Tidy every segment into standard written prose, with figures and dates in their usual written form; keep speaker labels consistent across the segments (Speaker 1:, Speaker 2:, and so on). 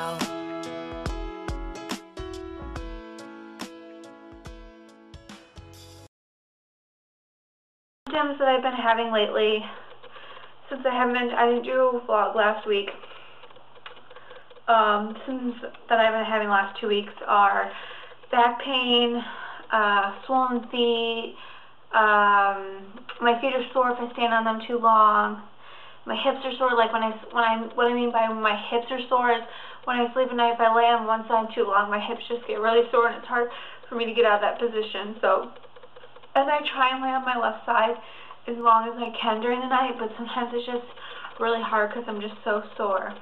Speaker 1: now.
Speaker 2: Symptoms that I've been having lately, since I didn't do a vlog last week. Symptoms that I've been having last 2 weeks are back pain, swollen feet, my feet are sore if I stand on them too long. My hips are sore. Like what I mean by my hips are sore is when I sleep at night, if I lay on one side too long, my hips just get really sore and it's hard for me to get out of that position. So, and I try and lay on my left side as long as I can during the night, but sometimes it's just really hard because I'm just so sore.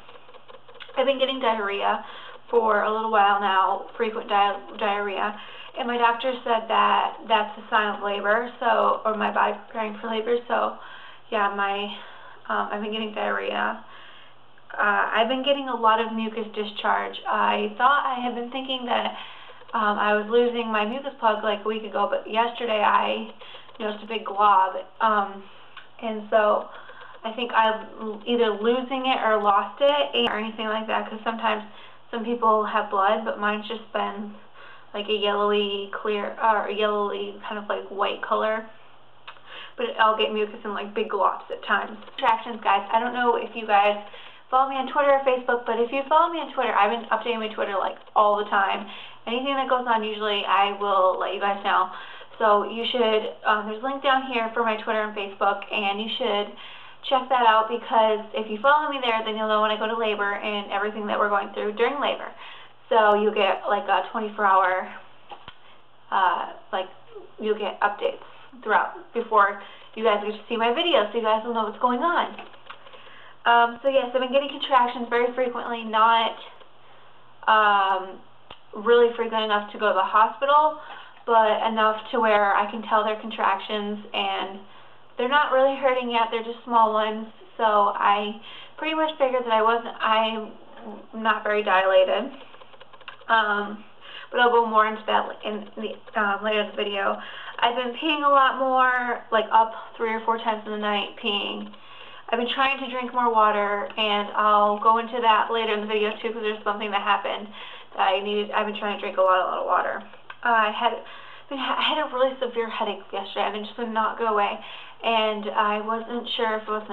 Speaker 2: I've been getting diarrhea for a little while now, frequent diarrhea, and my doctor said that that's a sign of labor, so, or my body preparing for labor. So, yeah, I've been getting diarrhea. I've been getting a lot of mucus discharge. I thought I had been thinking that I was losing my mucus plug like a week ago, but yesterday I noticed a big glob, and so I think I'm either losing it or lost it or anything like that, because sometimes some people have blood, but mine's just been like a yellowy clear, or a yellowy kind of like white color. But I'll get mucus in like big globs at times. Contractions, guys. I don't know if you guys follow me on Twitter or Facebook, but if you follow me on Twitter, I've been updating my Twitter like all the time. Anything that goes on, usually I will let you guys know. So you should, there's a link down here for my Twitter and Facebook, and you should check that out, because if you follow me there, then you'll know when I go to labor and everything that we're going through during labor. So you'll get like a 24-hour, you'll get updates throughout before you guys get to see my videos, so you guys will know what's going on. So yes, I've been getting contractions very frequently, not really frequent enough to go to the hospital, but enough to where I can tell they're contractions, and they're not really hurting yet, they're just small ones. So I pretty much figured that I'm not very dilated. But I'll go more into that in the later in the video. I've been peeing a lot more, like up 3 or 4 times in the night peeing. I've been trying to drink more water, and I'll go into that later in the video too, because there's something that happened that I've been trying to drink a lot of water. I had a really severe headache yesterday, and it just would not go away. And I wasn't sure if I was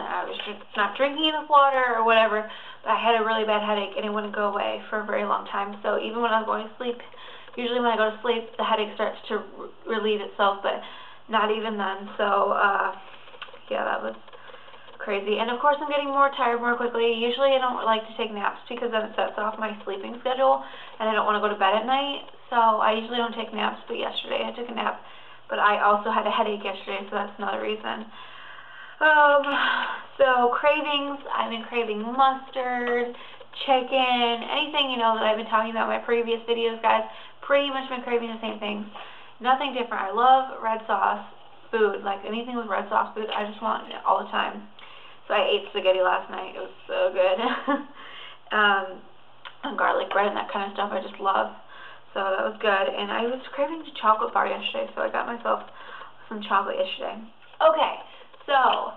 Speaker 2: not drinking enough water or whatever, but I had a really bad headache, and it wouldn't go away for a very long time. So even when I was going to sleep, usually when I go to sleep, the headache starts to relieve itself, but not even then. So, yeah, that was crazy. And of course, I'm getting more tired more quickly. Usually I don't like to take naps because then it sets off my sleeping schedule, and I don't want to go to bed at night. So I usually don't take naps, but yesterday I took a nap. But I also had a headache yesterday, so that's another reason. So cravings, I've been craving mustard, chicken, anything, you know, that I've been talking about in my previous videos, guys. Pretty much been craving the same things. Nothing different. I love red sauce food, like anything with red sauce food, I just want it all the time. So I ate spaghetti last night. It was so good. And garlic bread and that kind of stuff I just love. So that was good. And I was craving a chocolate bar yesterday, so I got myself some chocolate yesterday. Okay, so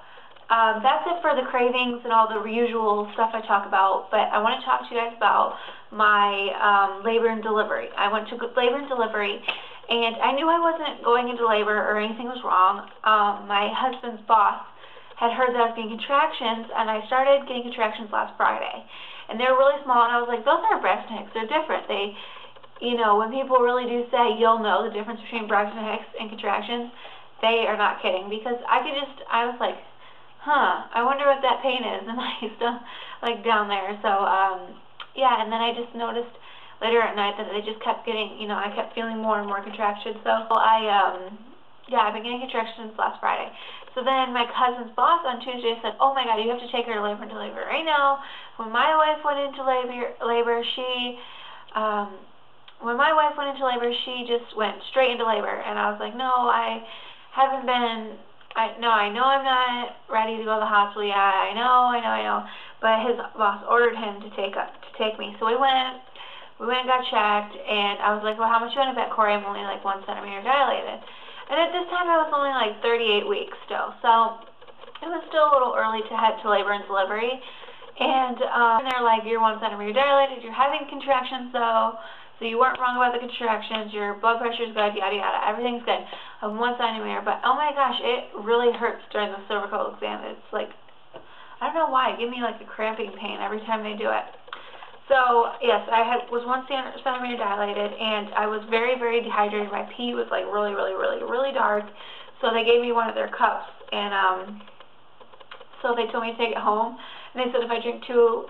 Speaker 2: that's it for the cravings and all the usual stuff I talk about. But I want to talk to you guys about my labor and delivery. I went to labor and delivery, and I knew I wasn't going into labor or anything was wrong. My husband's boss had heard that I was getting contractions, and I started getting contractions last Friday. And they were really small, and I was like, those aren't Braxton Hicks, they're different. They, you know, when people really do say you'll know the difference between Braxton Hicks and contractions, they are not kidding, because I was like, I wonder what that pain is, and I still, like, down there. So, yeah, and then I just noticed later at night that they just kept getting, you know, I kept feeling more and more contractions. So yeah, I've been getting contractions last Friday. So then my cousin's boss on Tuesday said, oh my God, you have to take her to labor and delivery right now. When my wife went into labor, she just went straight into labor. And I was like, no, I haven't been, I know I'm not ready to go to the hospital yet. I know. But his boss ordered him to take me. So we went and got checked, and I was like, well, how much you want to bet, Corey? I'm only like 1 centimeter dilated. And at this time, I was only like 38 weeks still. So it was still a little early to head to labor and delivery. And they're like, you're 1 centimeter dilated, you're having contractions though, so you weren't wrong about the contractions, your blood pressure's good, yada yada, everything's good. I'm 1 centimeter, but oh my gosh, it really hurts during the cervical exam. It's like, I don't know why, it gave me like a cramping pain every time they do it. So yes, I was 1 centimeter dilated, and I was very, very dehydrated. My pee was like really, really, really, really dark. So they gave me one of their cups, and so they told me to take it home. And they said if I drink two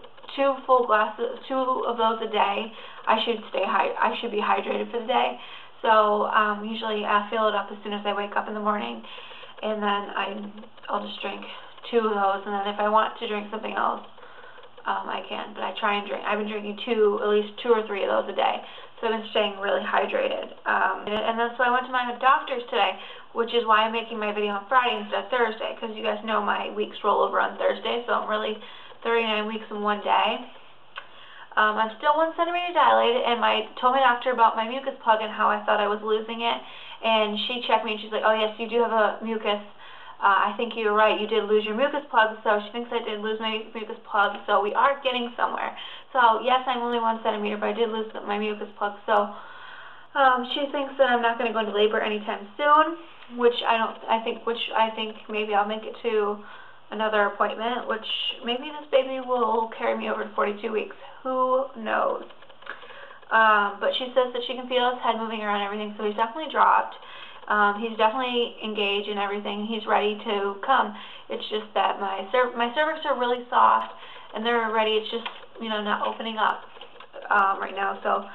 Speaker 2: full glasses, 2 of those a day, I should be hydrated for the day. So usually I fill it up as soon as I wake up in the morning, and then I'll just drink 2 of those, and then if I want to drink something else, I can. But I try and drink. I've been drinking at least 2 or 3 of those a day. So I've been staying really hydrated. And then so I went to my doctor's today, which is why I'm making my video on Friday instead of Thursday, because you guys know my weeks roll over on Thursday, so I'm really 39 weeks in 1 day. I'm still 1 centimeter dilated, and told my doctor about my mucus plug and how I thought I was losing it, and she checked me and she's like, oh yes, you do have a mucus. I think you're right, you did lose your mucus plug, so she thinks I did lose my mucus plug, so we are getting somewhere. So yes, I'm only 1 centimeter, but I did lose my mucus plug, so she thinks that I'm not going to go into labor anytime soon, which I think maybe I'll make it to another appointment, which maybe this baby will carry me over to 42 weeks. Who knows? But she says that she can feel his head moving around and everything, so he's definitely dropped. He's definitely engaged in everything. He's ready to come. It's just that my cervix are really soft, and they're ready. It's just, not opening up right now. So,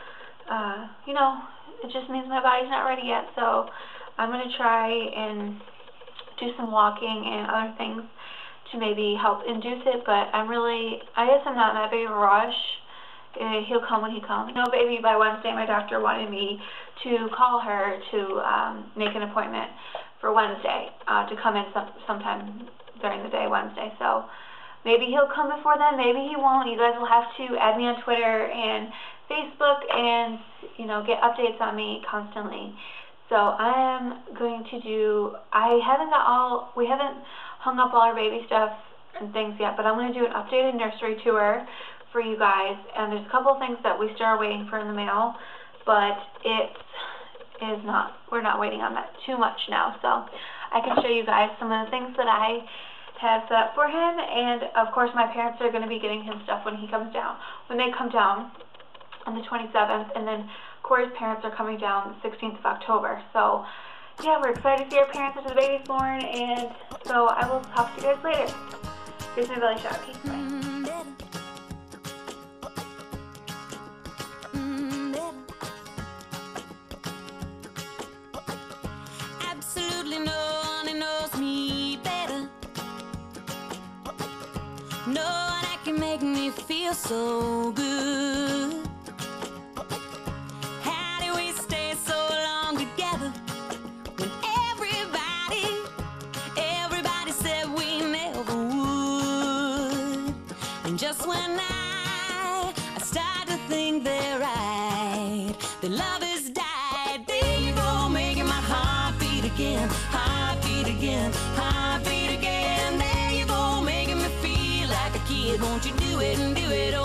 Speaker 2: it just means my body's not ready yet. So I'm going to try and do some walking and other things to maybe help induce it. But I guess I'm not in that big of a rush. He'll come when he comes. No baby by Wednesday. My doctor wanted me to call her to make an appointment for Wednesday to come in sometime during the day Wednesday. So maybe he'll come before then, maybe he won't. You guys will have to add me on Twitter and Facebook and get updates on me constantly. So I am going to we haven't hung up all our baby stuff and things yet, but I'm going to do an updated nursery tour for you guys, and there's a couple of things that we still are waiting for in the mail, but we're not waiting on that too much now, so I can show you guys some of the things that I have set up for him. And of course my parents are going to be getting him stuff when they come down on the 27th, and then Corey's parents are coming down the 16th of October. So yeah, we're excited to see our parents after the baby's born, and so I will talk to you guys later. Here's my belly shot. Okay, bye.
Speaker 1: No one that can make me feel so good. How do we stay so long together when everybody said we never would? And just when I start to think they're right, the love has died. There you go, making my heart beat again, heart beat again, heart beat again. There you go, making me feel like a kid. Won't you do it and do it? Oh,